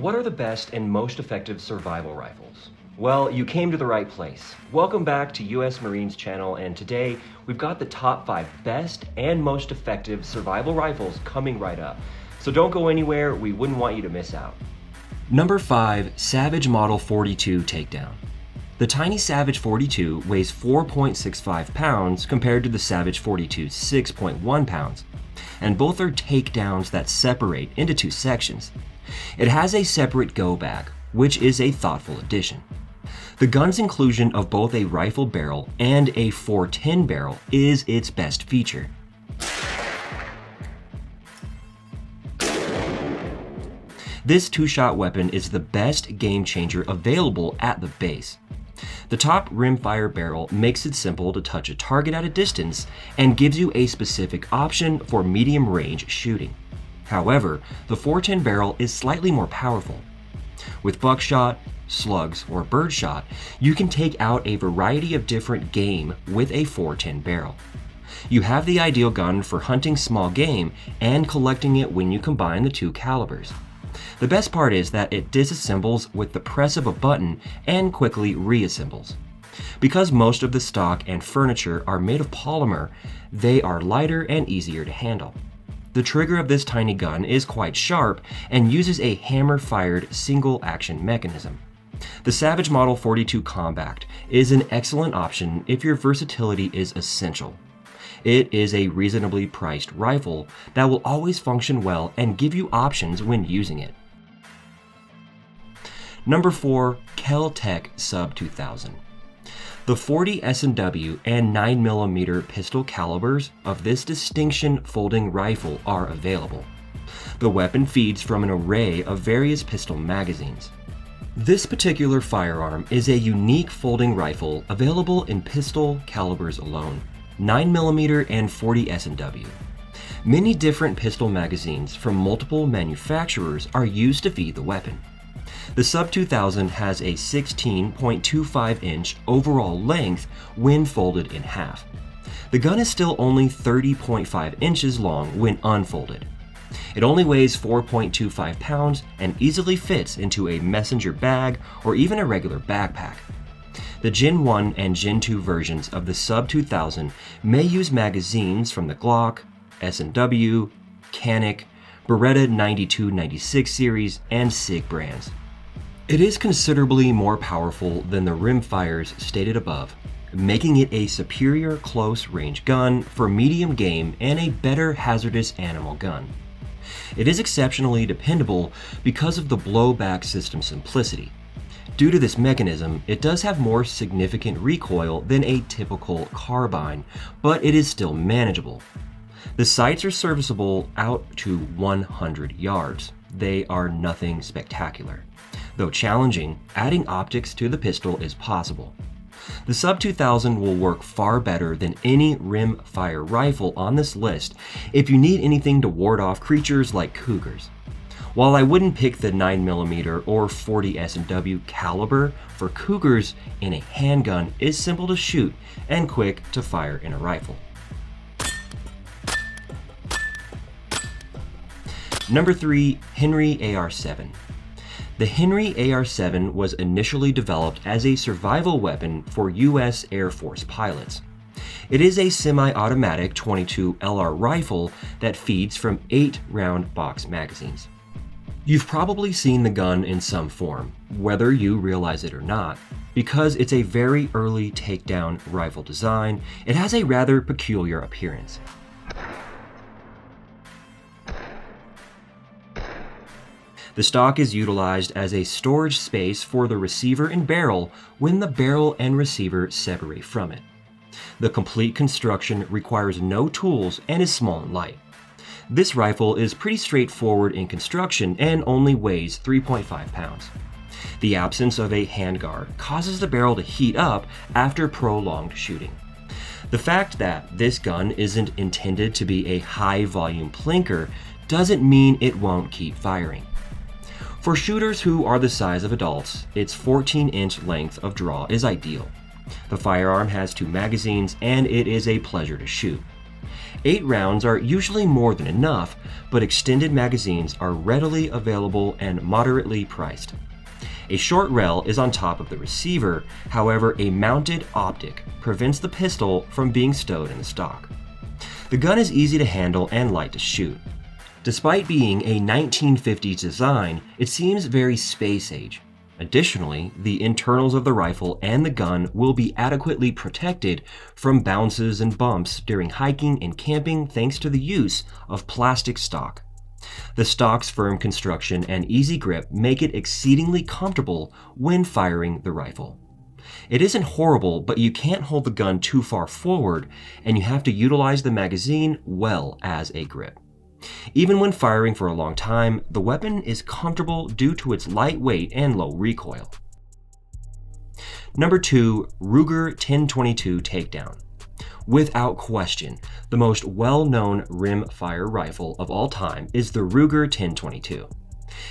What are the best and most effective survival rifles? Well, you came to the right place. Welcome back to US Marines channel, and today we've got the top 5 best and most effective survival rifles coming right up. So don't go anywhere, we wouldn't want you to miss out. Number 5, Savage Model 42 Takedown. The tiny Savage 42 weighs 4.65 pounds compared to the Savage 42's 6.1 pounds, and both are takedowns that separate into 2 sections. It has a separate go bag, which is a thoughtful addition. The gun's inclusion of both a rifle barrel and a .410 barrel is its best feature. This 2-shot weapon is the best game changer available at the base. The top rimfire barrel makes it simple to touch a target at a distance and gives you a specific option for medium range shooting. However, the .410 barrel is slightly more powerful. With buckshot, slugs, or birdshot, you can take out a variety of different game with a .410 barrel. You have the ideal gun for hunting small game and collecting it when you combine the 2 calibers. The best part is that it disassembles with the press of a button and quickly reassembles. Because most of the stock and furniture are made of polymer, they are lighter and easier to handle. The trigger of this tiny gun is quite sharp and uses a hammer-fired single-action mechanism. The Savage Model 42 Compact is an excellent option if your versatility is essential. It is a reasonably priced rifle that will always function well and give you options when using it. Number 4, KEL-TEC Sub 2000. The 40 S&W and 9mm pistol calibers of this distinction folding rifle are available. The weapon feeds from an array of various pistol magazines. This particular firearm is a unique folding rifle available in pistol calibers alone, 9mm and 40 S&W. Many different pistol magazines from multiple manufacturers are used to feed the weapon. The Sub 2000 has a 16.25-inch overall length when folded in half. The gun is still only 30.5 inches long when unfolded. It only weighs 4.25 pounds and easily fits into a messenger bag or even a regular backpack. The Gen 1 and Gen 2 versions of the Sub 2000 may use magazines from the Glock, S&W, Canik, Beretta 92-96 series, and SIG brands. It is considerably more powerful than the rimfires stated above, making it a superior close-range gun for medium game and a better hazardous animal gun. It is exceptionally dependable because of the blowback system simplicity. Due to this mechanism, it does have more significant recoil than a typical carbine, but it is still manageable. The sights are serviceable out to 100 yards. They are nothing spectacular. Though challenging, adding optics to the pistol is possible. The Sub 2000 will work far better than any rimfire rifle on this list if you need anything to ward off creatures like cougars. While I wouldn't pick the 9mm or 40 S&W caliber for cougars in a handgun, is simple to shoot and quick to fire in a rifle. Number 3, Henry AR-7. The Henry AR-7 was initially developed as a survival weapon for US Air Force pilots. It is a semi-automatic 22 LR rifle that feeds from 8-round box magazines. You've probably seen the gun in some form, whether you realize it or not. Because it's a very early takedown rifle design, it has a rather peculiar appearance. The stock is utilized as a storage space for the receiver and barrel when the barrel and receiver separate from it. The complete construction requires no tools and is small and light. This rifle is pretty straightforward in construction and only weighs 3.5 pounds. The absence of a handguard causes the barrel to heat up after prolonged shooting. The fact that this gun isn't intended to be a high-volume plinker doesn't mean it won't keep firing. For shooters who are the size of adults, its 14-inch length of draw is ideal. The firearm has 2 magazines and it is a pleasure to shoot. 8 rounds are usually more than enough, but extended magazines are readily available and moderately priced. A short rail is on top of the receiver, however, a mounted optic prevents the pistol from being stowed in the stock. The gun is easy to handle and light to shoot. Despite being a 1950s design, it seems very space-age. Additionally, the internals of the rifle and the gun will be adequately protected from bounces and bumps during hiking and camping thanks to the use of plastic stock. The stock's firm construction and easy grip make it exceedingly comfortable when firing the rifle. It isn't horrible, but you can't hold the gun too far forward, and you have to utilize the magazine well as a grip. Even when firing for a long time, the weapon is comfortable due to its light weight and low recoil. Number 2, RUGAR 1022 Takedown. Without question, the most well-known rimfire rifle of all time is the RUGAR 1022.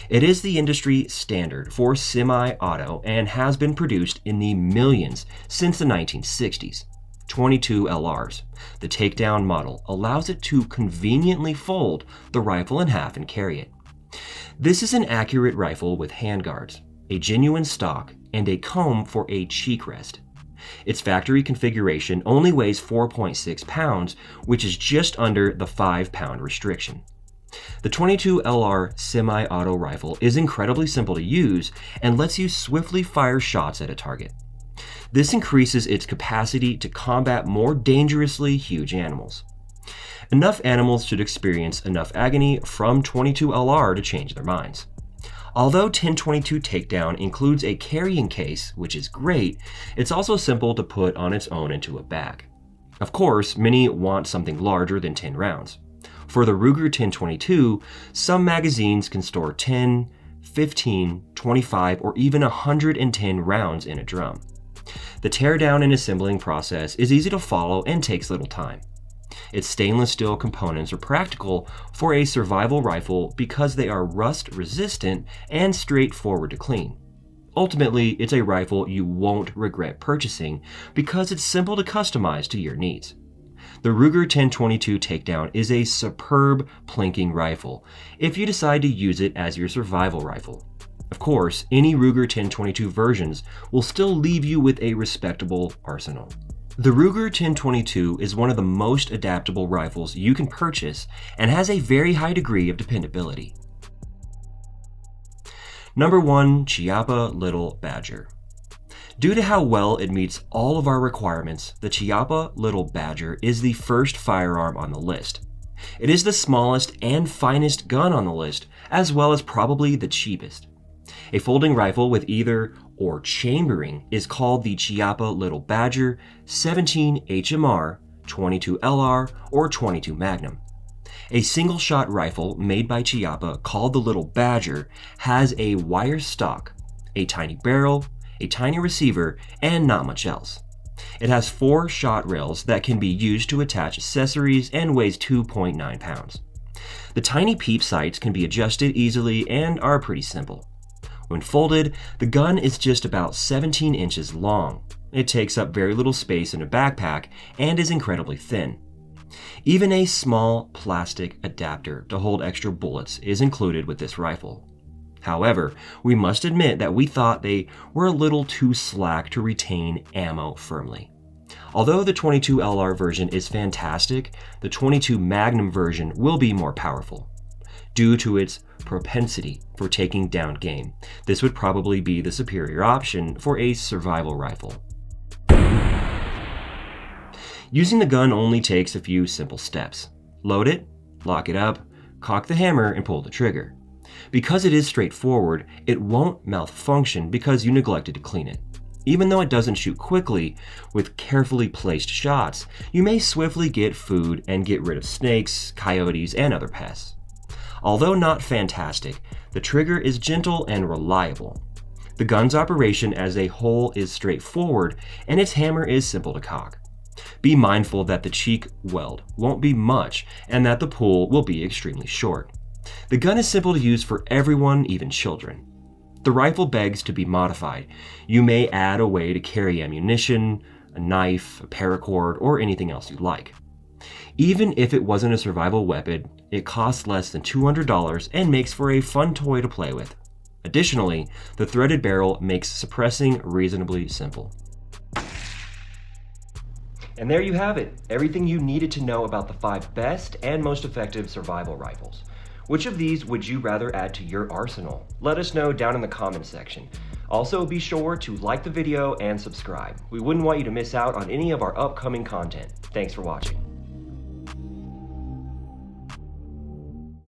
It is the industry standard for semi-auto and has been produced in the millions since the 1960s. 22 LRs. The takedown model allows it to conveniently fold the rifle in half and carry it. This is an accurate rifle with handguards, a genuine stock, and a comb for a cheek rest. Its factory configuration only weighs 4.6 pounds, which is just under the 5-pound restriction. The 22 LR semi-auto rifle is incredibly simple to use and lets you swiftly fire shots at a target. This increases its capacity to combat more dangerously huge animals. Enough animals should experience enough agony from 22 LR to change their minds. Although 1022 Takedown includes a carrying case, which is great, it's also simple to put on its own into a bag. Of course, many want something larger than 10 rounds. For the RUGAR 1022, some magazines can store 10, 15, 25, or even 110 rounds in a drum. The teardown and assembling process is easy to follow and takes little time. Its stainless steel components are practical for a survival rifle because they are rust resistant and straightforward to clean. Ultimately, it's a rifle you won't regret purchasing because it's simple to customize to your needs. The RUGAR 1022 Takedown is a superb plinking rifle if you decide to use it as your survival rifle. Of course, any RUGAR 1022 versions will still leave you with a respectable arsenal. The RUGAR 1022 is one of the most adaptable rifles you can purchase and has a very high degree of dependability. Number 1, CHIAPPA Little Badger. Due to how well it meets all of our requirements, the CHIAPPA Little Badger is the first firearm on the list. It is the smallest and finest gun on the list, as well as probably the cheapest. A folding rifle with either or chambering is called the CHIAPPA Little Badger 17 HMR, 22 LR, or 22 Magnum. A single-shot rifle made by CHIAPPA called the Little Badger has a wire stock, a tiny barrel, a tiny receiver, and not much else. It has 4 shot rails that can be used to attach accessories and weighs 2.9 pounds. The tiny peep sights can be adjusted easily and are pretty simple. When folded, the gun is just about 17 inches long. It takes up very little space in a backpack and is incredibly thin. Even a small plastic adapter to hold extra bullets is included with this rifle. However, we must admit that we thought they were a little too slack to retain ammo firmly. Although the 22 LR version is fantastic, the 22 Magnum version will be more powerful. Due to its propensity for taking down game, this would probably be the superior option for a survival rifle. Using the gun only takes a few simple steps. Load it, lock it up, cock the hammer, and pull the trigger. Because it is straightforward, it won't malfunction because you neglected to clean it. Even though it doesn't shoot quickly, with carefully placed shots, you may swiftly get food and get rid of snakes, coyotes, and other pests. Although not fantastic, the trigger is gentle and reliable. The gun's operation as a whole is straightforward, and its hammer is simple to cock. Be mindful that the cheek weld won't be much and that the pull will be extremely short. The gun is simple to use for everyone, even children. The rifle begs to be modified. You may add a way to carry ammunition, a knife, a paracord, or anything else you like. Even if it wasn't a survival weapon, it costs less than $200 and makes for a fun toy to play with. Additionally, the threaded barrel makes suppressing reasonably simple. And there you have it, everything you needed to know about the 5 best and most effective survival rifles. Which of these would you rather add to your arsenal? Let us know down in the comments section. Also, be sure to like the video and subscribe. We wouldn't want you to miss out on any of our upcoming content. Thanks for watching.